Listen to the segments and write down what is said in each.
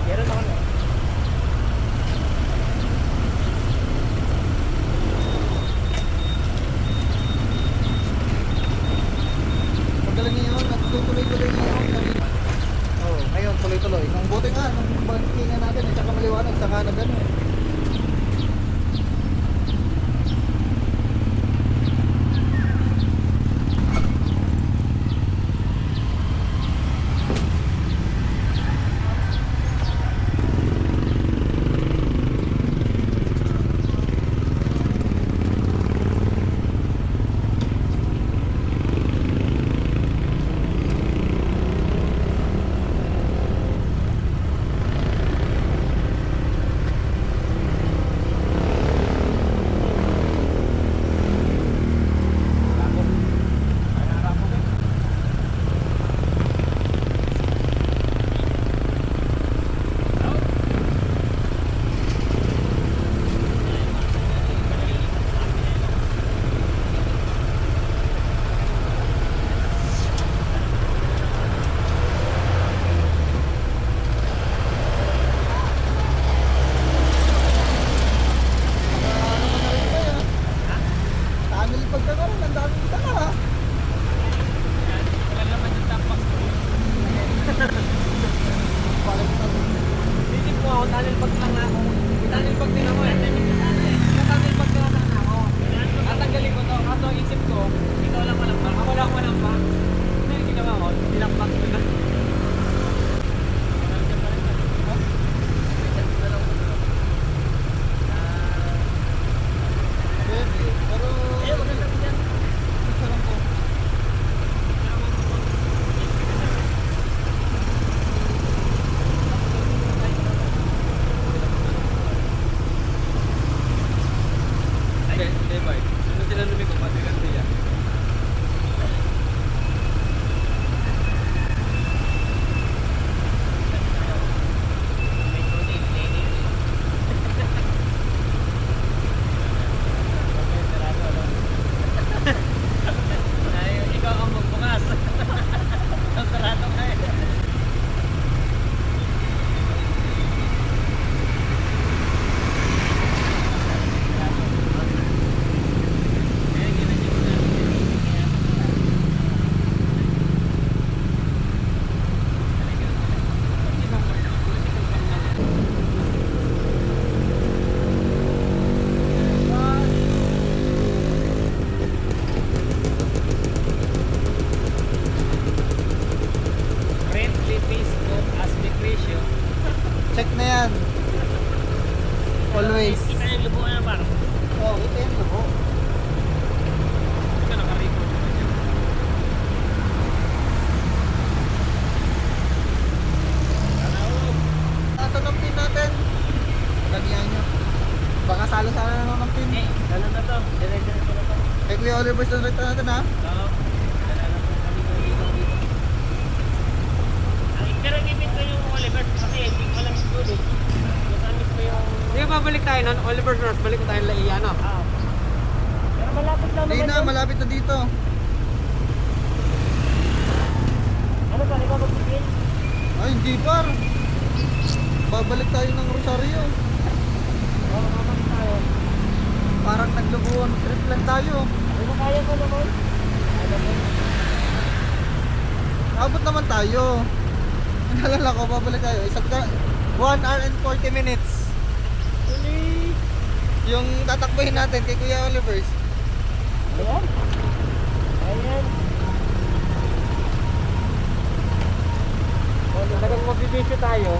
Meron ako na. Magaling niya yun, natutuloy-tuloy niya yun. Oo, ngayon tuloy-tuloy. Nung buti nga, nung bangkingan natin, at saka maliwanag, saka na gano'n. Pagkakaroon, ang daming dala. Wala naman yung tapak ko. Sisip ko ako, tunnel pag lang ako. Tunnel pag din ako eh. Tunnel pag lang ako. Tatanggalin ko to. Kaso isip ko, ikaw lang walang pa. Ako lang walang pa. Ano yung ginawa ko? Tinakpak ko na. Pero maganda ko dyan. isa lang po. Hindi, boy. Ano sila lumiko? Matigan sila. Ikaw ang magbukas. Ang sarado ka eh. Friendly Facebook aspect ratio. Check na yan. Always. Kita yung lubo na par. Oh, ito yan po. Ito naka-record naman yan. Nasa ng pin natin. Lagyan nyo. Baka salo-salo na naman ng pin. Ano na to? Dire-diretso na to. Kay Kuya Oliver sa natin ha. Oo. Dala na po kami dito. Pero gipin ko yung Oliver kasi hindi ko lang siguro eh. Nagamit ko yung... Hindi ba balik tayo nun? Oliver North, balik tayo ng Laia, no? Pero malapit lang Hindi naman na, yun. malapit na dito. Ano ba? Ikaw magpipil? Ay, hindi par. Babalik tayo ng Rosario. Oo, mamalik tayo. Parang naglubuan. Trip lang tayo. Ano kaya ko naman? Alam mo? Abot naman tayo. Nalala ko, babalik tayo. 1 hour and 40 minutes. Uli! Yung tatakbuhin natin kay Kuya Oliver's. Ayan. Ayan. Talagang magbibisyo tayo.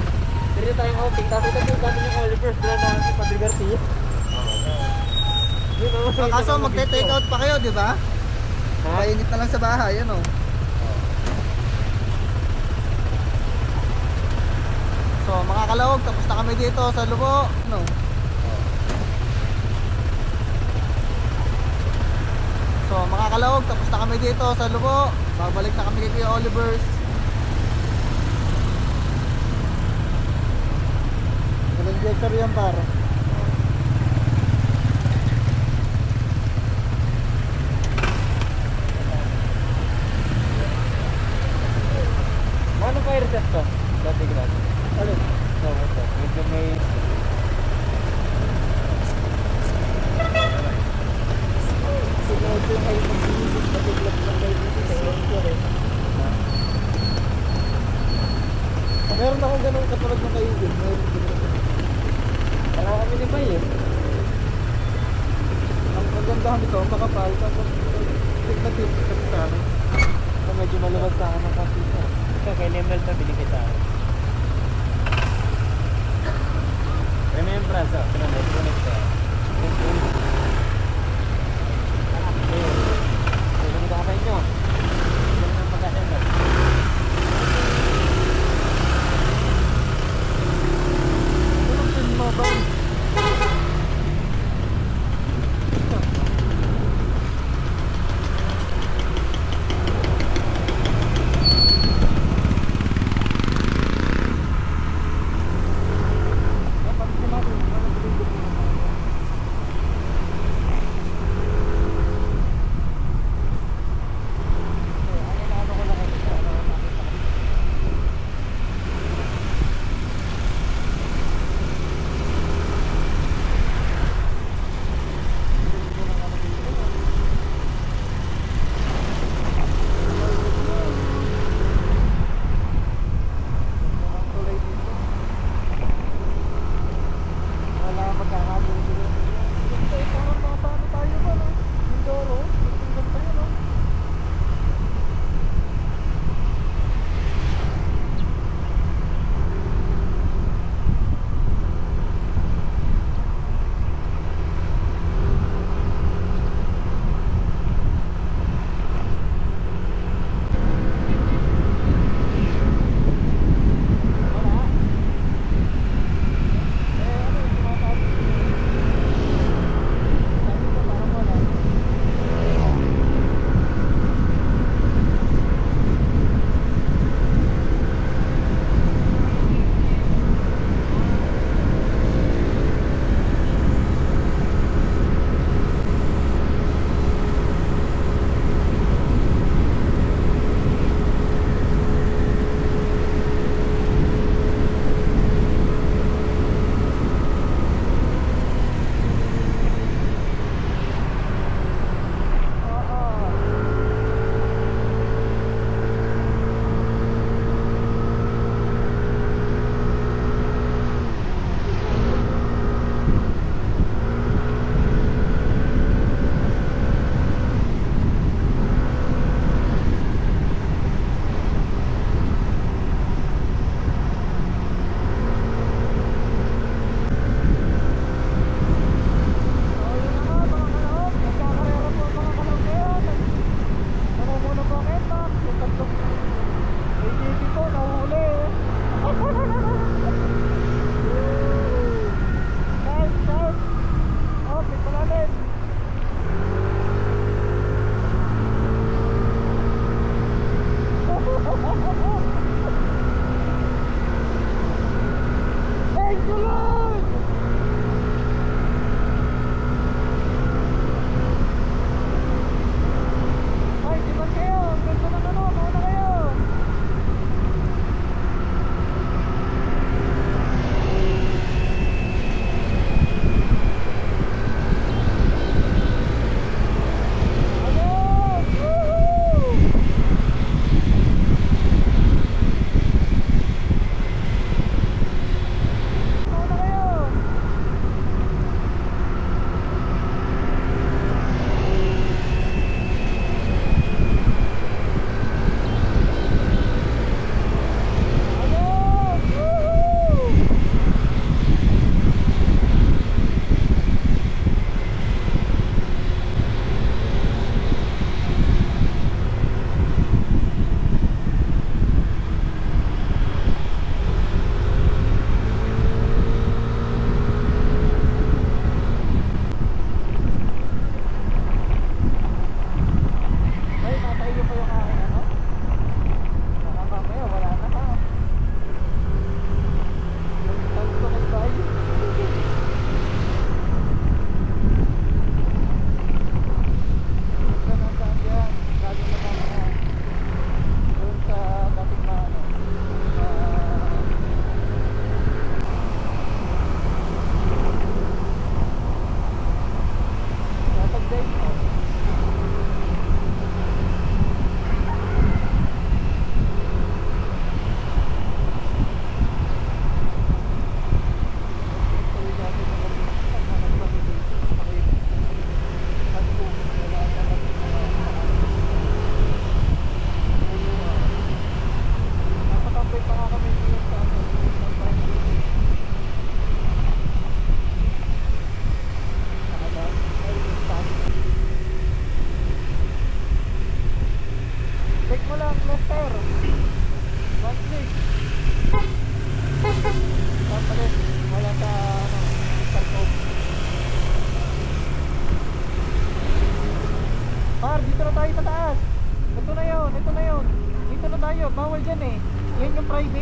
Dito tayong outing, tapos ito yung natin yung Oliver, doon na si Padre Garcia. Yun, oh. Kaso magte-take out pa kayo, di ba? Ha? Mainit na lang sa bahay, ano? So, mga kalawag, tapos na kami dito sa Lubo. Ano? So, mga kalawag, tapos na kami dito sa Lubo. Babalik na kami kay Kuya Oliver's. Walang gesture yan, par. Ano pa i-reset to? Dati grabe. Ano? So, ito. Medyo may... Siguro ito kayo pag-iisip na biglag lang kayo dito sa Encor eh. Meron akong ganun katulad ng kaibig. Meron din ako. Para kami ni Bay eh. Ang kagandahan nito, ang makapal, tapos tip na tip kasi sa amin. Ito medyo maluwag sa akin ng kasi ito. Ito kay Nemel na binigay sa akin. Remembrance oh. Ito na may punit ka. Ito na sa inyo. Ito na ang pagkasendan. Anong pin mo ba?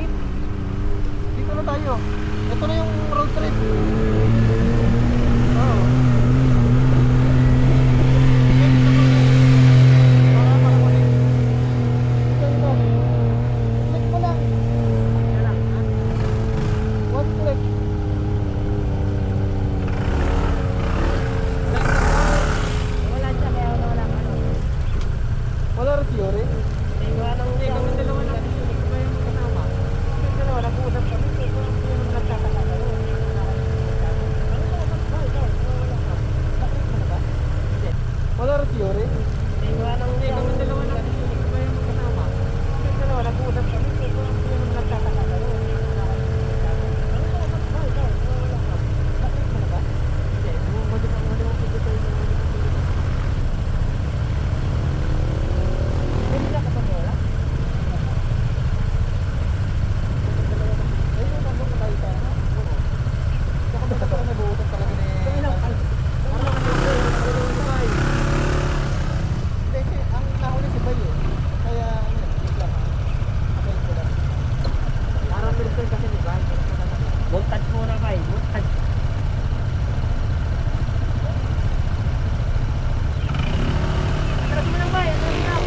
trip. Dito na tayo. Ito na yung road trip. Oo. Click mo lang. One click. Wala siya, kaya wala ano. Wala rin si Yori. Wala nang Hindi, kami dalawa lang. Hindi ba yung kasama? Kami dalawa, nag-uusap kami. Kung sino naman nagtataka ko. Wala rin si Yori. Wala nang Hindi, kami dalawa lang. Hindi ba yung kasama? kami dalawa, nag-uusap kami. Kung sino naman nagtataka ko. Voltage muna ba eh? Voltage. Atras mo lang ba eh? Atras mo lang.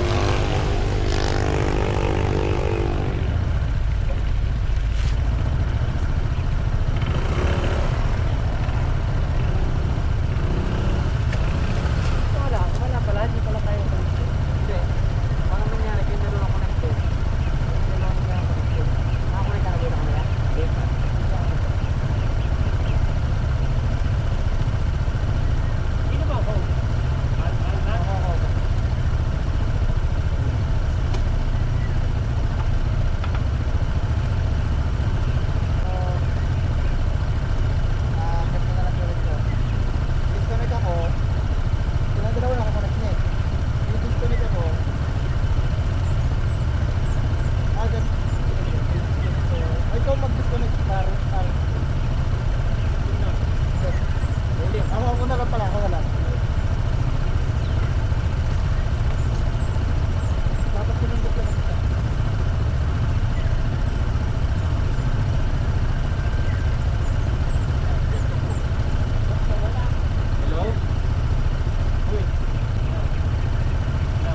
Wala pala. Hindi pala tayo connected. Hindi. Paano nangyari? Kaya dalawa connected. Dalawa mo kaya connected. Nakakulit na kayo na kanila? Sino ba ako? Disconnect ako. Dalawa na ako connect niya. I-disconnect ako. Ganun. Ay, ikaw mag-disconnect para. Ako na lang pala, ako na lang. Dapat sinundot lang ako. Hello? Uy. Hello.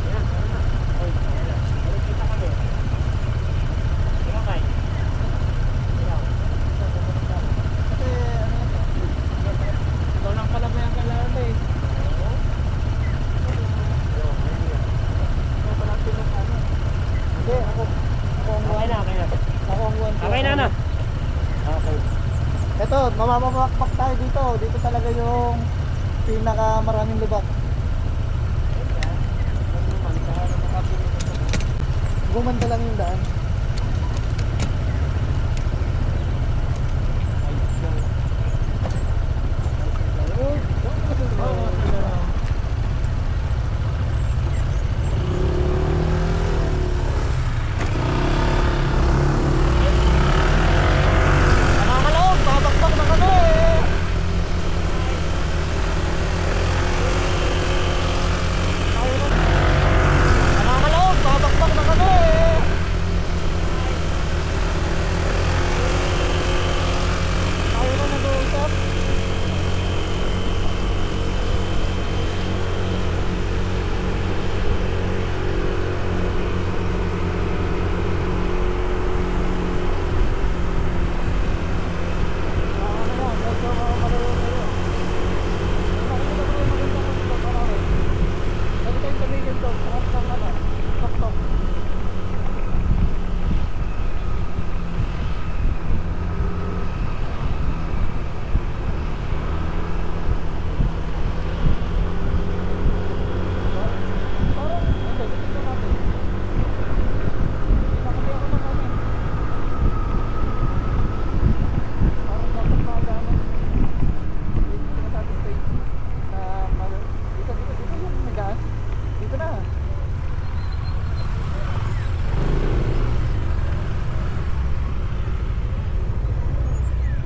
Ayan, meron na. Oy, ayan na. Meron kita kami. Ikaw kay. Ikaw. Kasi ano yan? Ikaw lang pala ba yung kailangan eh? Ikaw pala ang pinag ano. Hindi, ako ang Okay na, okay na. Ako ang one. Okay na na. Okay. Ito, mamamapakpak tayo dito. Dito talaga yung pinaka maraming lubak. Gumanda lang yung daan. Nakakalaog, babakbak na kami. Nakakalaog, babakbak na kami. Tayo na nag-uusap. Dito na.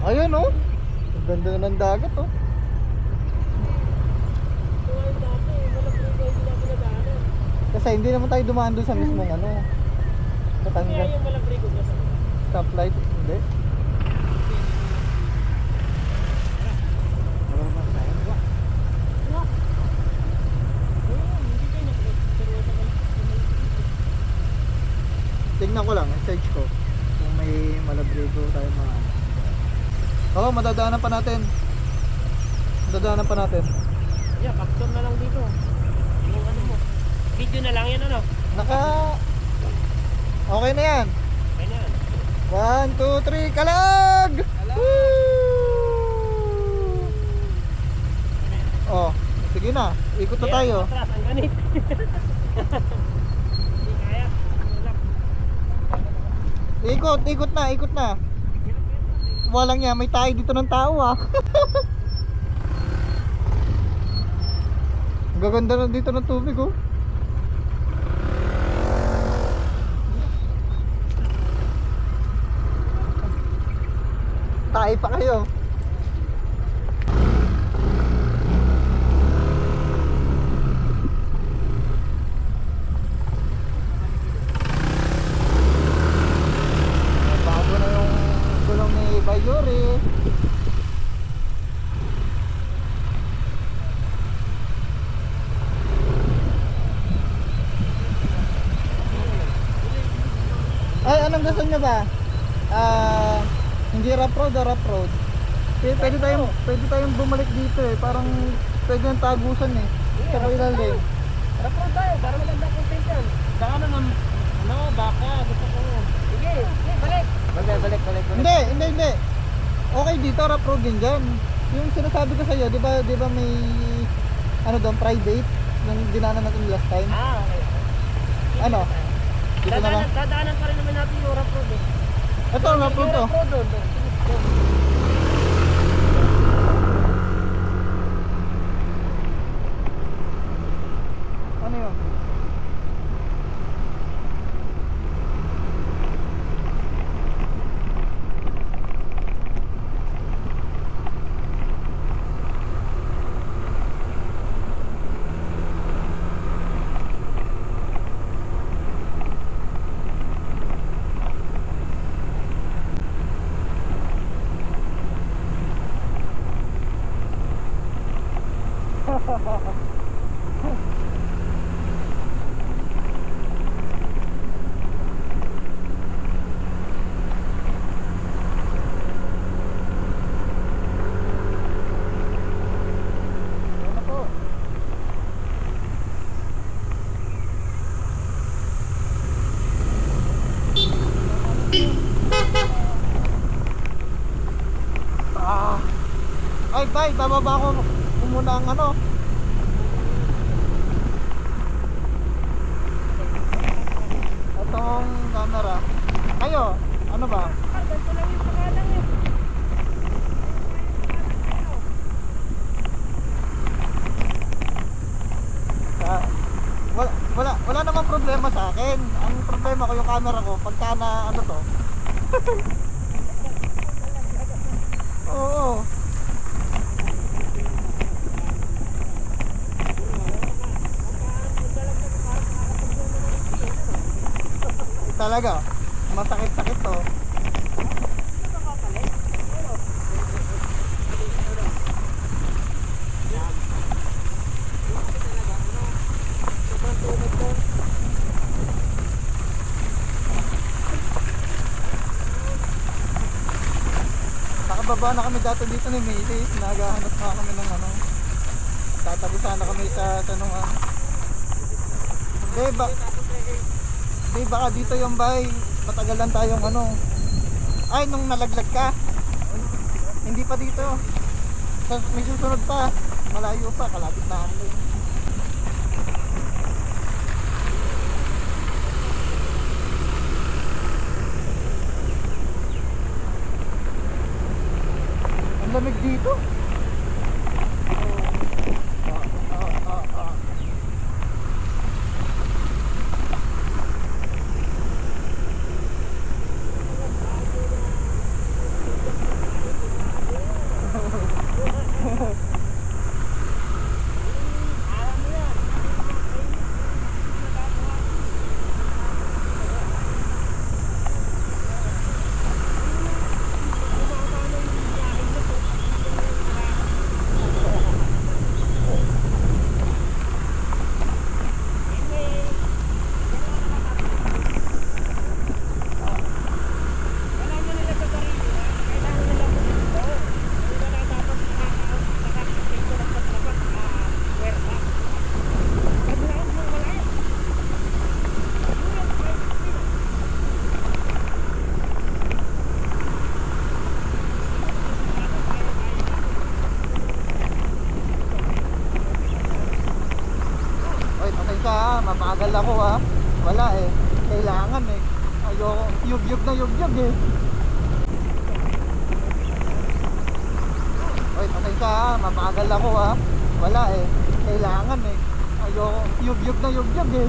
Ayun oh. Ang ganda na ng dagat oh. Kasi hindi naman tayo dumaan doon sa mismong ano. Batangas. Kaya yung walang break, Stoplight, hindi. Marunong tayo, di ba? Tingnan ko lang, search ko kung may malabrigo tayo mga ano. Oo, madadaanan pa natin. Madadaanan pa natin. Yeah, capture na lang dito. Yung ano mo. Video na lang yan ano. Okay na yan. Okay na yan. 1, 2, 3, kalag! Woo! Oh, sige na. Ikot na tayo. Atras, ang ganit. Hindi kaya. Tulak. Ikot na. Walang niya, may tayo dito ng tao ah. Ang gaganda na dito ng tubig oh. Tayo pa kayo. Bago na yung gulong ni Bayuri. Ay, anong gusto niyo ba? Hindi rough road o rough road? Pwede tayong bumalik dito eh. Parang pwede yung tagusan eh. Sa ilalim. Rapro tayo, para maganda content yan. Saka naman, ano, baka, gusto ko. Sige, balik. Balik. Hindi. Okay dito, rough road din dyan. Yung sinasabi ko sa'yo, di ba may ano doon, private? Yung dinaanan natin last time. Okay. Ano? Dito na lang? Dadaanan pa rin naman natin yung rough road eh. Ito, rough road to. Rough road doon. Ano yun? Ano po? Ay, tay, bababa ako muna ang ano. Itong camera. Kayo, ano ba? Ganito lang yung pakalang eh. Wala namang problema sa akin. Ang problema ko yung camera ko pagka na ano to. Oo. Talaga. Masakit-sakit to. Nakababa na kami dati dito ni Maylay. Naghahanap na kami ng ano. Tatabi sana kami sa tanungan. Di baka dito yung bahay. Matagal lang tayong ano. Ay, nung nalaglag ka. Hindi pa dito. May susunod pa. Malayo pa. Kalapit na kami. Ang lamig dito. mabagal ako ha. Wala eh. Kailangan eh. Ayoko, yug-yug na yug-yug eh. Oy, pasensya ha, mabagal ako ha. Wala eh. Kailangan eh. Ayoko, yug-yug na yug-yug eh.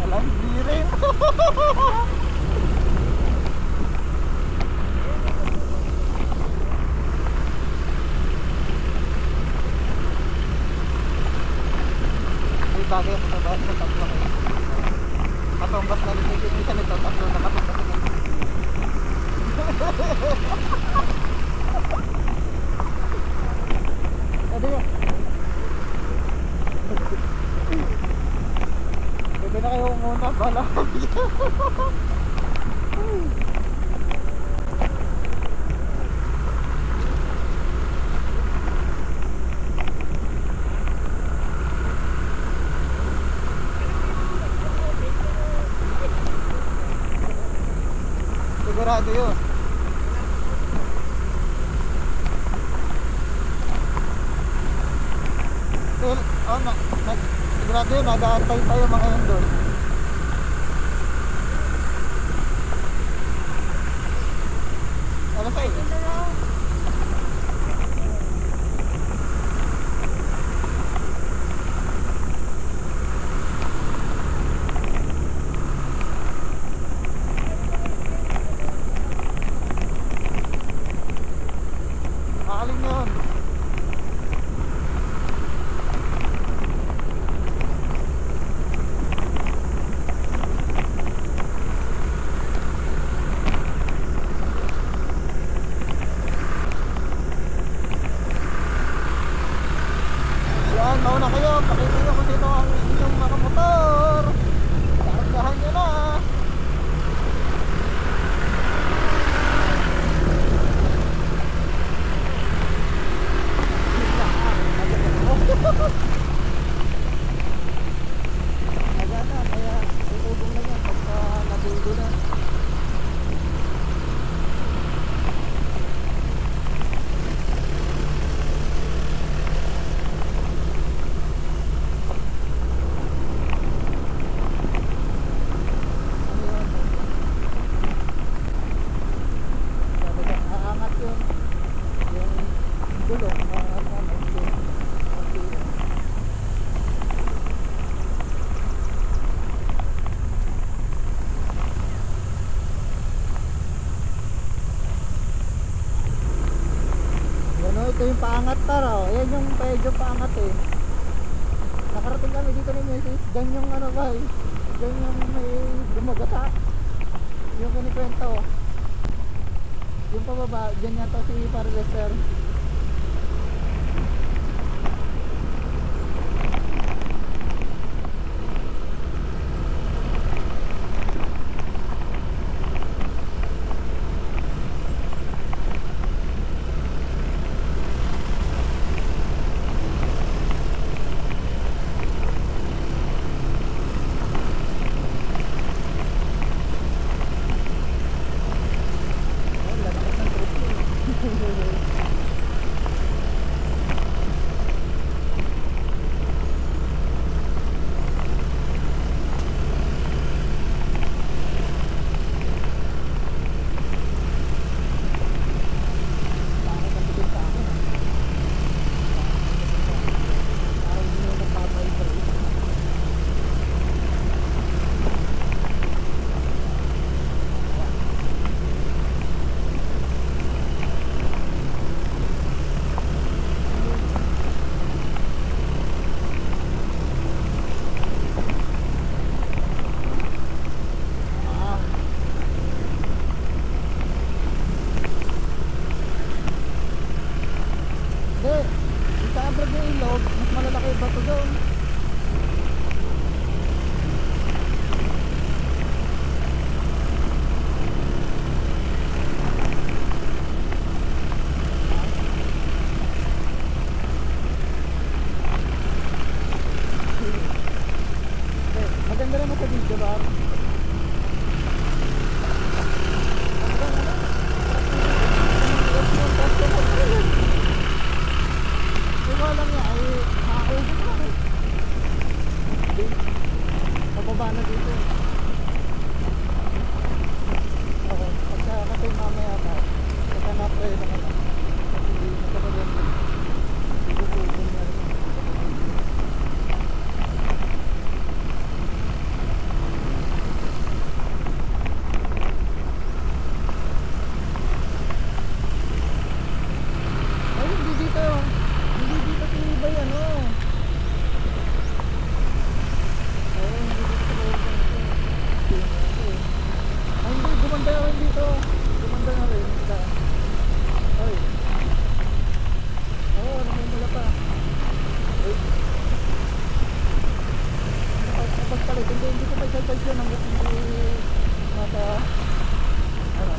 Wala, hindi rin. Ay, bagay ako sa bahay sa tatlo eh. Katumbas na rin yung isa nito, tatlo na katumbas na rin. Ano yun? Pwede na kayo muna, bala. Sigurado yun. Well, oh, sigurado yun, nag-aantay tayo mga yun doon. Ano sa'yo? Makaling yun. Yan, mauna kayo. Pakita nyo kung sino ang inyong mga motor. Kargahan nyo na. Ayan na, kaya tutulong na yan pagka nadulo na. Aangat yung gulong, ano, ito yung paangat tara, oh. Yan yung medyo paangat eh. Nakarating kami dito ni Mrs. Diyan yung ano ba eh. Diyan yung may dumagata. Yung kinikwento. Yung pababa, diyan yata si Parlester. Gumanda na rin dito. Gumanda na rin. Ay. Oo, namumula pa. Ay. Kapag pala, hindi ko may salpag yun hanggang hindi mata, ano,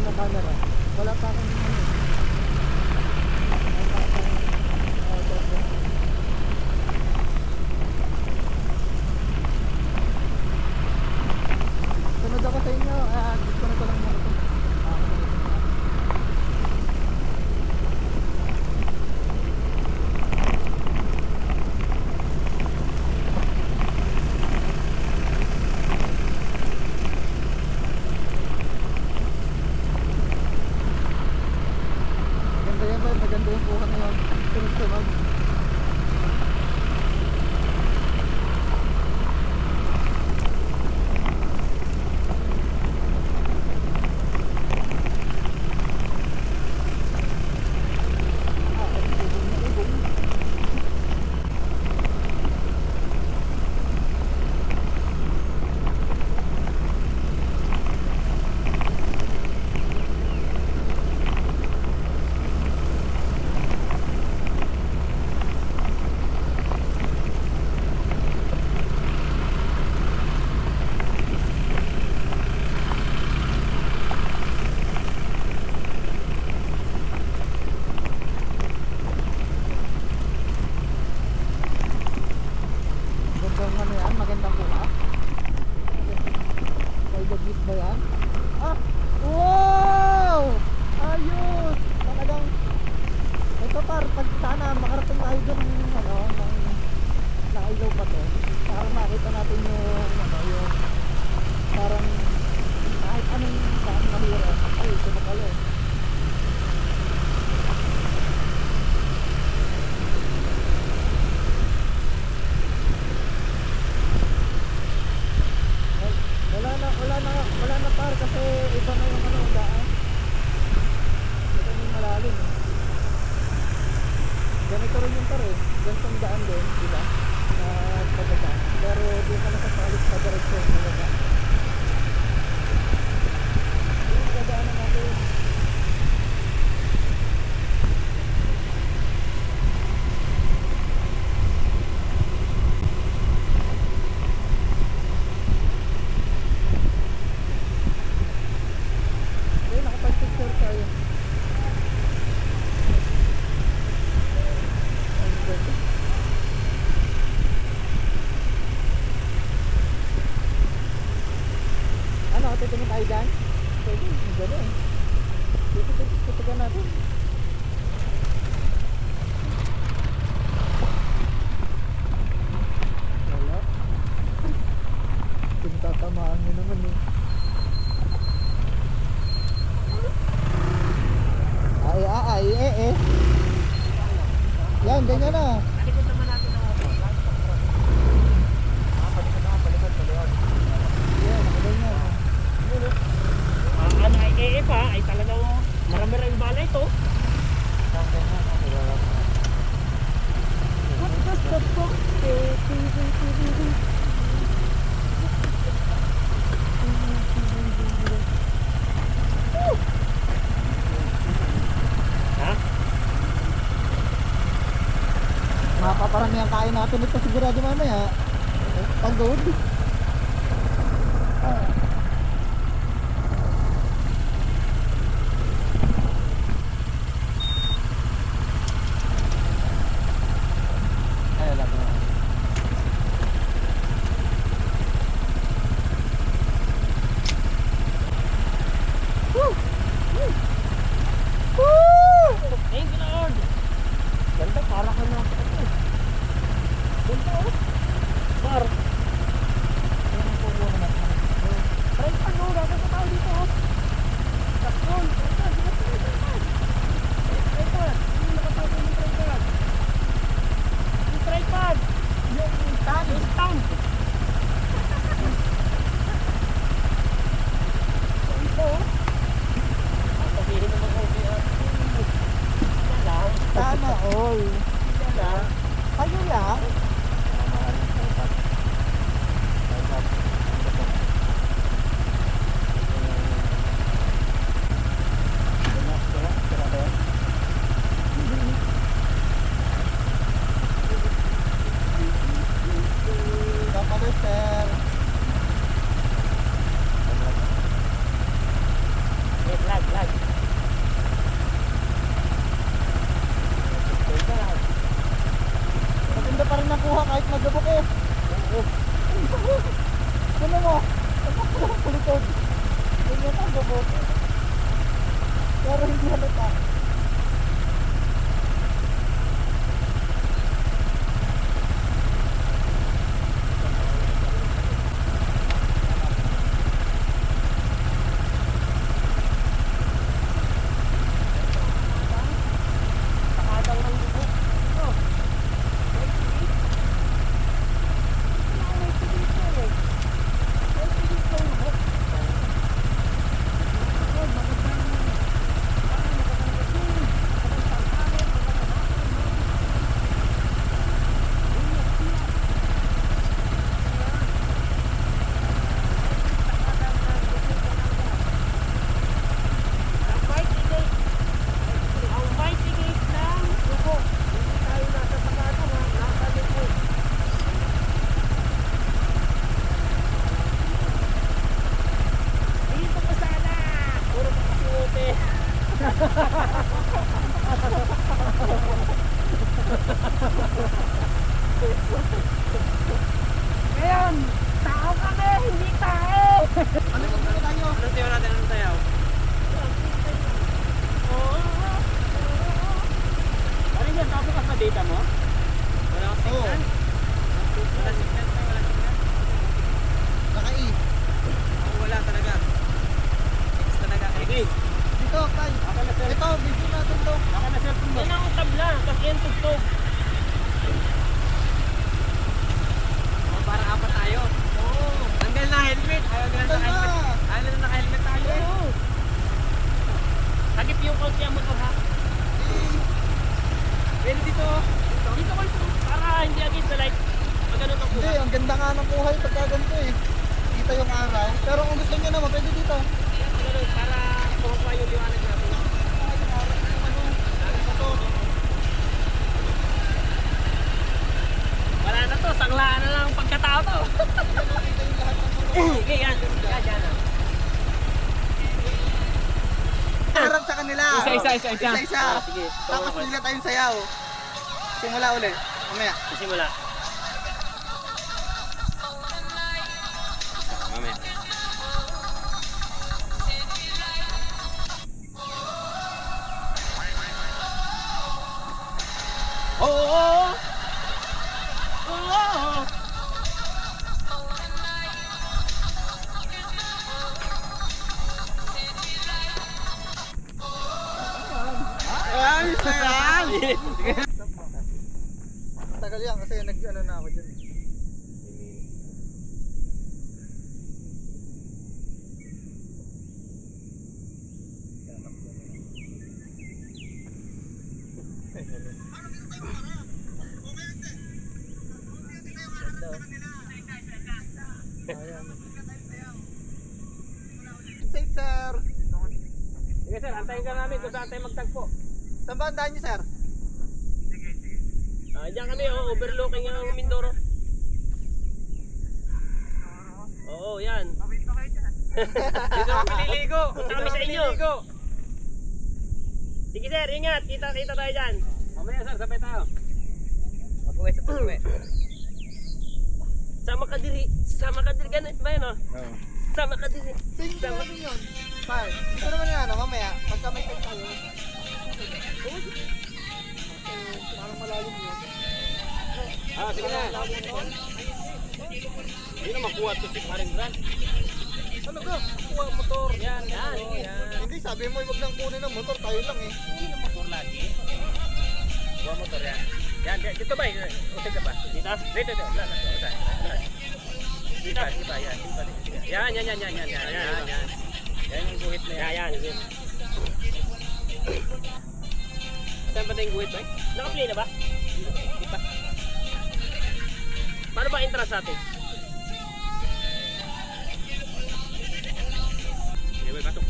na camera. Wala pa akong ano. Wala pa akong sunod ako sa inyo. Sunod ko lang muna ito. Maganda yan ba? Maganda yung kuha na yun. Sunod-sunod. Magandang ano yan, magandang kuha. May dagit ba yan? Ah! Wow! Ayos! Talagang ito par, pag sana makarating tayo dun ng ano, ng ilaw pa to. Para makita natin yung ano, yung parang kahit anong saan mahira. Ay, ito na pala eh. Wala na par kasi iba na yung ano daan. Ito yung malalim eh. Ganito rin yung par eh. Ganitong daan din, di ba? Na pababa. Pero di ka na sasalit sa direksyon pababa. Yung dadaanan natin. Nakapag-picture tayo. Ang ganda. Ano, titingin tayo dyan? Pwede, ang ganda eh. Titigan natin. Wala. Tinatatamaan mo naman eh. Yan, ganyan na. Alikot naman natin ang auto. Palikot. Yan, ganyan. Ano ay pa, ay talagang marami-rami bala ito. What does the fuck Ha? Mapaparami ang kain natin ito sigurado mamaya. Pagod. Ay, wala ba? Thank you Lord. Ganda, para ka na. Ganda oh. Par. mabuti. Pero hindi halata. Nakadang ng dugo. Oh. May tigit. May tigit ko eh. May tigit ko yung hook. Oh, magandang ngayon, tao kami, hindi tayo! Ano yung ano tayo? Ano sayaw natin? Ano sayaw? Ano yan, tapos ka sa data mo? Wala akong Oo. signal. Wala signal tayo, wala signal. Naka-i. Ako wala talaga. X talaga, X. Sige, Dito, tay. ako na cellphone. Ito, video natin to. Ako na cellphone mo. Yan ang tabla, kasi yan tugtog. Oh, para apat tayo. Oo. Tanggal na helmet. Ayaw nila Tanggal naka-helmet. na. Ayaw nila naka-helmet tayo eh. Oo. Sagip yung coach yung motor ha. Pwede dito. Dito ko para hindi against the light. Magano ka Hindi, kuha. ang ganda nga ng buhay pagka ganito eh. Kita yung araw. Pero kung gusto nyo naman, pwede dito. Magano para kuha yung liwanag natin. Wala na to, sanglaan na lang pagkatao to. Okay, yan. Yan. Harap sa kanila. Isa. Isa-isa. Sige. Tapos bigla tayong sayaw. Simula ulit. Mamaya. Simula. Mamaya. Oo. Oo. Ayos na yan! Tagal yan kasi nag-ano na ako dyan. Safe, sir. Sige sir, antayin ka namin kung saan tayo magtagpo. Saan ba ang daan niyo, sir? Diyan kami, overlooking yung Mindoro. Oo, yan. Dito kami liligo. Punta kami sa inyo. Sige sir, ingat. Kita tayo dyan. Mamaya sir, sabay tayo. Pag-uwi sa pag-uwi. Sama ka diri. Ganit ba yun, oh? Oo. Sama ka diri. Sige, Sama. natin yun. Pare, ito naman yung ano, mamaya, pagka may time tayo. Parang malalim yun. Ah, sige na. Hindi na makuha to si Karin Brand. Ano ka? Kuha ang motor. Yan. Hindi, sabi mo, huwag nang kunin ng motor, tayo lang eh. Hindi na motor lagi. Kuha motor yan. Yan, dito ba? Usag ka ba? Dito? Dito. Dito. Yan. Yan yung guhit na yan. Yan. Saan ba tayong guhit ba? Naka-play na ba? Di pa. Paano ba entrance natin? Sige, boy, pasok.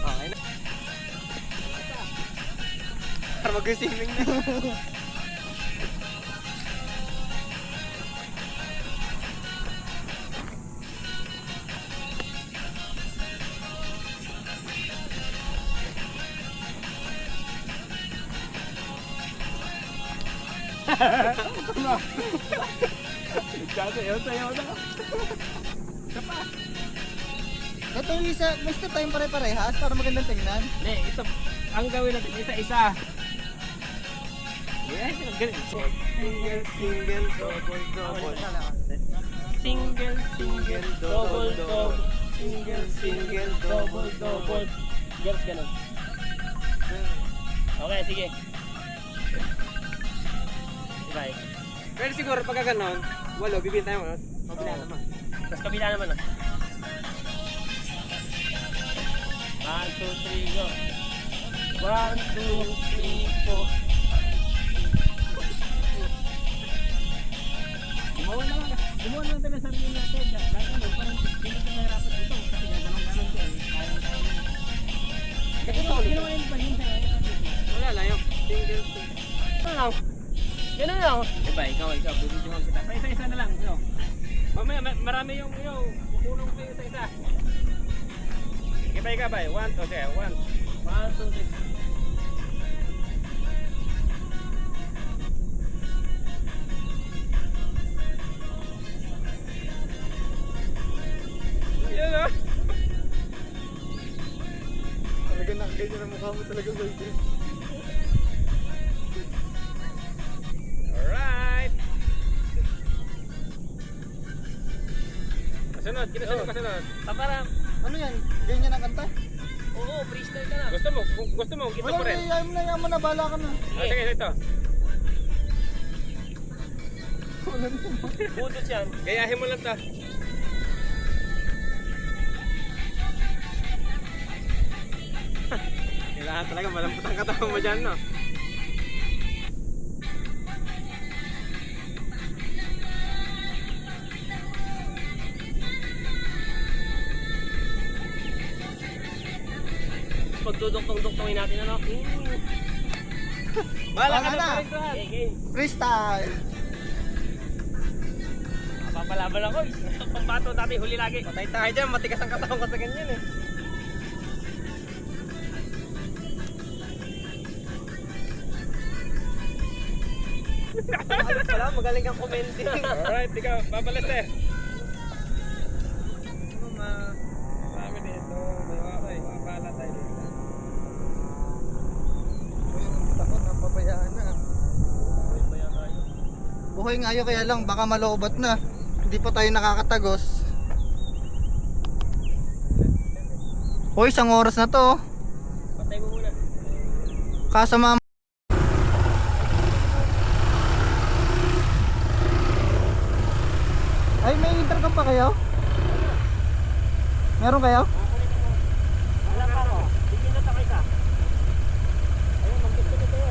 Okay na. Para mag-swimming na. Sasayaw na. Ito yung isa, gusto tayong pare-parehas para magandang tingnan. Hindi, ito. Ang gawin natin, isa-isa. Yes, ganun. Single, single, double, double. Single, single, double, double. Single, single, double, double. Girls, ganun. Okay, sige. Bye. Pero siguro pagka ganon, walo, bibili tayo mo. Kabila naman. Tapos kabila naman ah. 1, 2, 3, go. 1, 2, 3, 4. Gumawa lang tayo ng sarili natin. Dahil ano, parang hindi natin mahirapan dito. Kasi gano'n-gano'n ko eh. Kaya-kaya mo. Kasi ginawa yung pa yun sa'yo. Wala lang yung single, single. Ano lang? Ganun lang. Diba, ikaw. Bibigyan mo kita. Isa-isa na lang. So, mamaya, marami yung kukulong ko yung isa-isa. Gabay. 1, okay. 1, 2, 3. Yan ah. Talaga nakaganyan ang mukha mo talaga, boy. Alright. Kasunod, kasunod. Para, Ano yan? Ganyan ang kanta? oo, freestyle ka na. Gusto mo, kita Wala pa rin. na, yaman mo na, bala ka na. Sige, ito. Budot yan. Gayahin mo lang to. Kailangan talaga malambot ang katawan mo dyan, no? Pagduduktong-duktongin natin ano? Bahala ka Bahala na. na. Okay, game. Freestyle. Papalaban ako eh. Pambato natin huli lagi. Patay tayo dyan, matigas ang katawan ko sa ganyan eh. Alam pala, magaling kang commenting. Alright, ikaw, babaleste. Ano marami dito, may mga pala tayo dito. Takot, napabayaan na. Buhay nga yun, kaya lang, baka malobat na. Hindi pa tayo nakakatagos. Hoy, 1 oras na to. Patay mo muna. Kasama. Ay, may intercom pa kayo? Meron kayo? Wala pa ako. Bigyan na isa. Ayun, mag-disconnect kayo.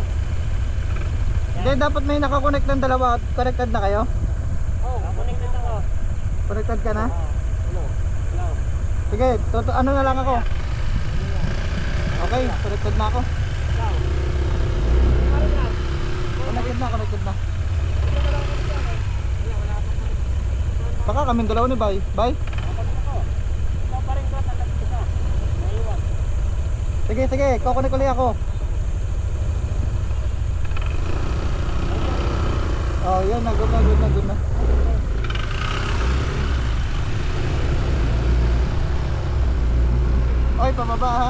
Hindi, dapat may nakakonect ng dalawa. Connected na kayo? Oo, connected ako. Connected ka na? Hello. Sige, ano na lang ako. Okay, connected na ako. Connected na. Baka kaming dalawa ni Bay. Bay? Sige, kukunik ulit ako. Oh, yun na, good na. Oy, pababa ha.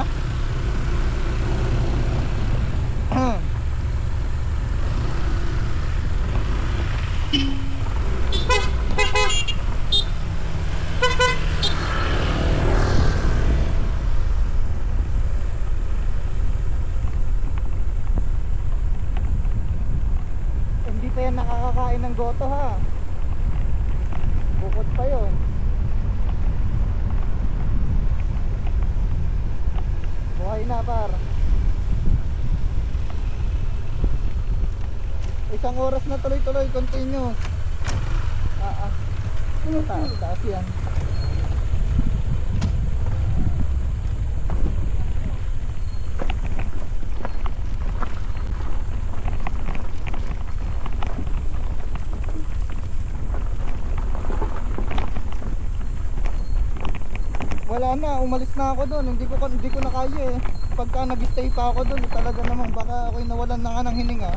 Hindi pa yan nakakakain ng goto ha. Bukod pa yun. Buhay na par. 1 oras na tuloy-tuloy, continuous. Taas yan. Wala na, umalis na ako doon. Hindi ko na kaya eh. Pagka nag-stay pa ako doon, talaga namang baka ako'y nawalan na nga ng hininga.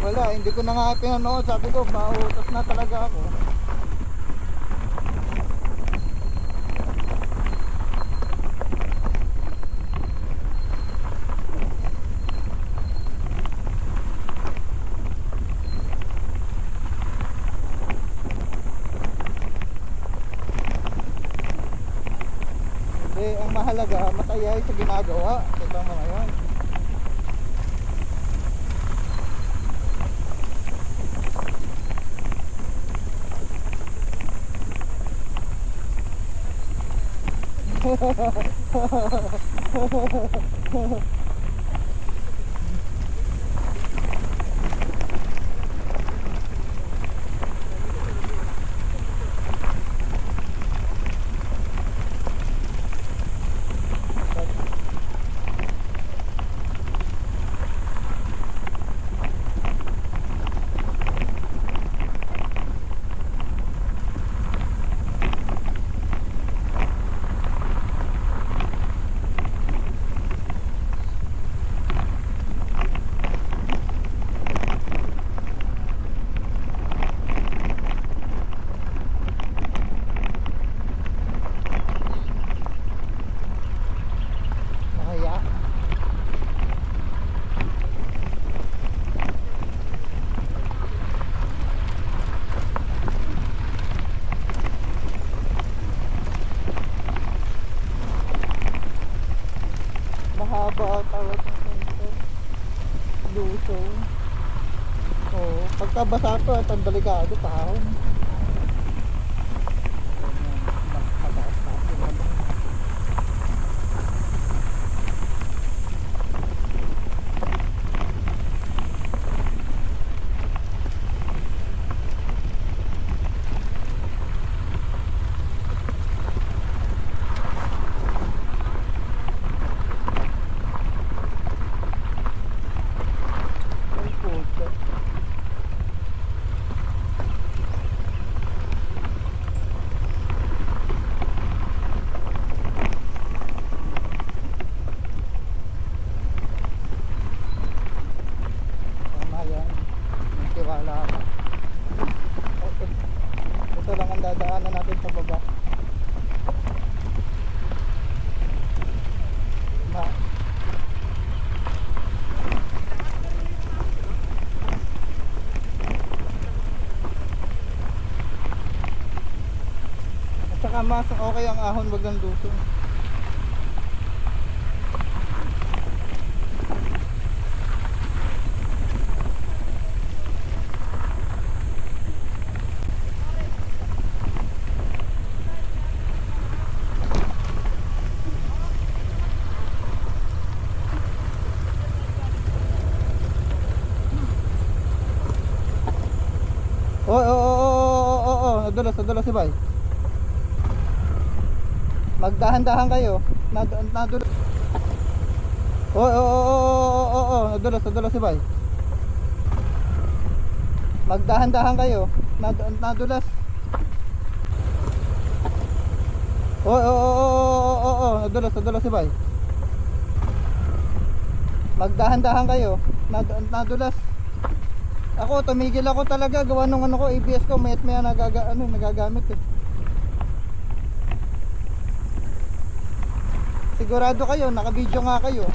Wala, hindi ko na nga pinanood. Sabi ko, mauutos na talaga ako. Hindi, ang mahalaga, masaya sa ginagawa. Kita mo ngayon. Nakaya. Mahaba talaga ito. Luso. Oo. Pagka basa to, itong delikado pahon. Mataas na sila. Ay, puta. Tama yan. May tiwala ka. Okay. Ito lang ang dadaanan natin sa baba. Ma. At saka mas okay ang ahon, wag ng luso. Oo, nadulas si Bay. Magdahan-dahan kayo. Nadulas. Oo, nadulas si Bay. Magdahan-dahan kayo. Nadulas. Oo, nadulas si Bay. Magdahan-dahan kayo. Nadulas. Ako, tumigil ako talaga. Gawa nung ano ko, ABS ko, mayat maya nagagamit eh. Sigurado kayo, naka-video nga kayo.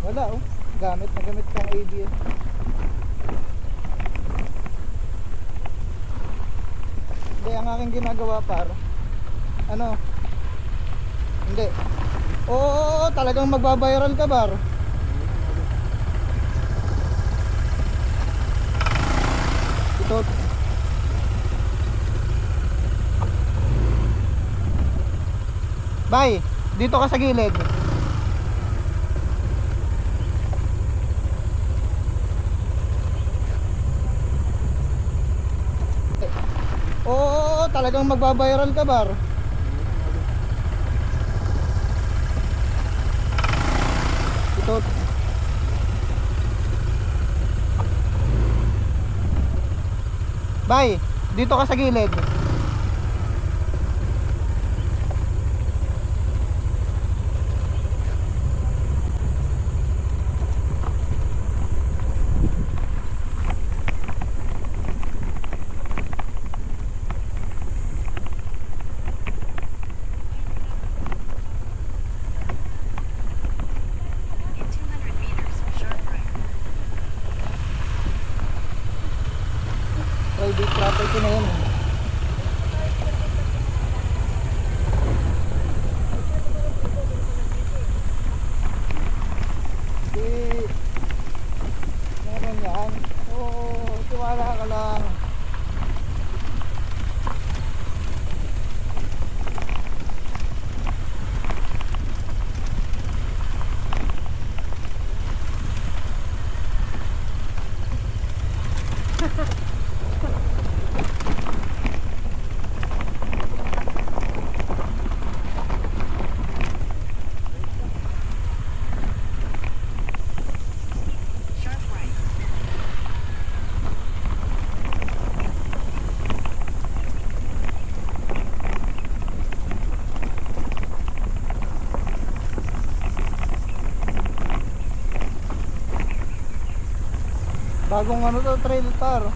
Wala oh, gamit na gamit pang ABS. Hindi, ang aking ginagawa par ano, hindi, oo, talagang magbabiral ka bar. Ito Bay, dito ka sa gilid. Oo, talagang magbabiral ka bar. palusot. Bay, dito ka sa gilid. In 200 meters, sharp right. Private property na yun. Di meron yan. Oo, tiwala ka lang. Sharp right. Bagong ano to, trail par. In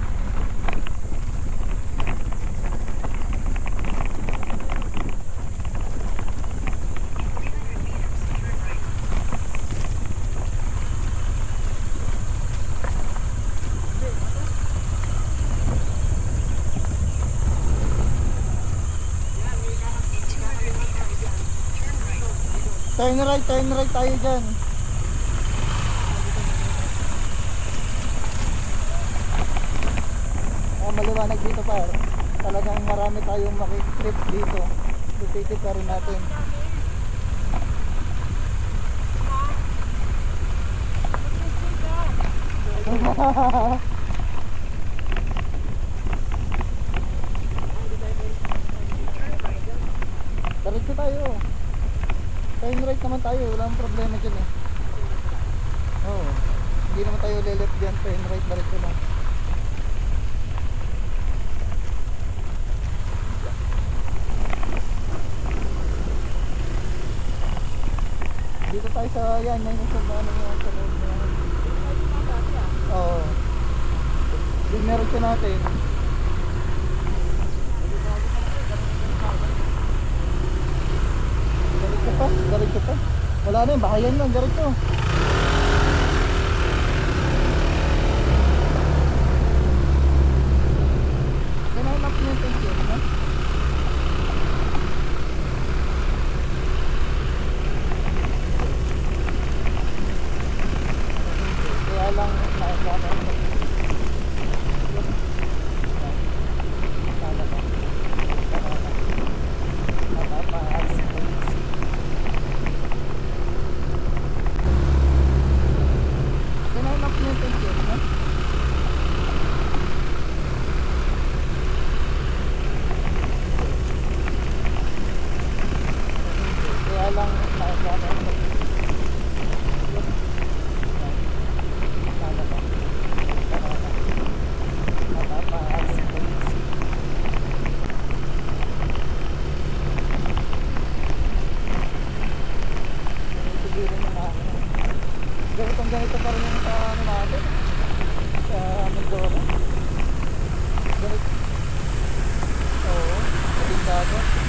200 meters, turn right. Turn right tayo dyan. Maliwanag dito par. Talagang marami tayong makitrip dito. Tititip pa rin natin. Diretso tayo. Turn right naman tayo. Walang problema dyan eh. Oo. Hindi naman tayo leleft dyan. Turn right, diretso lang. Dito tayo sa yan, yung sa ano yung sa loob na yan. Oo. Dinerecho natin. Diretso pa. Wala na yun, bahayan lang, diretso. Kailangan natin yung tension, no? Kaya lang nakasama ko. Sana ba? Kailangan yung tension, no? Kaya lang nakasama ko. Sana ba? Siguro na ganito pa rin yung sa ano natin sa Mindoro. Ganito. Oo, sa Bindado.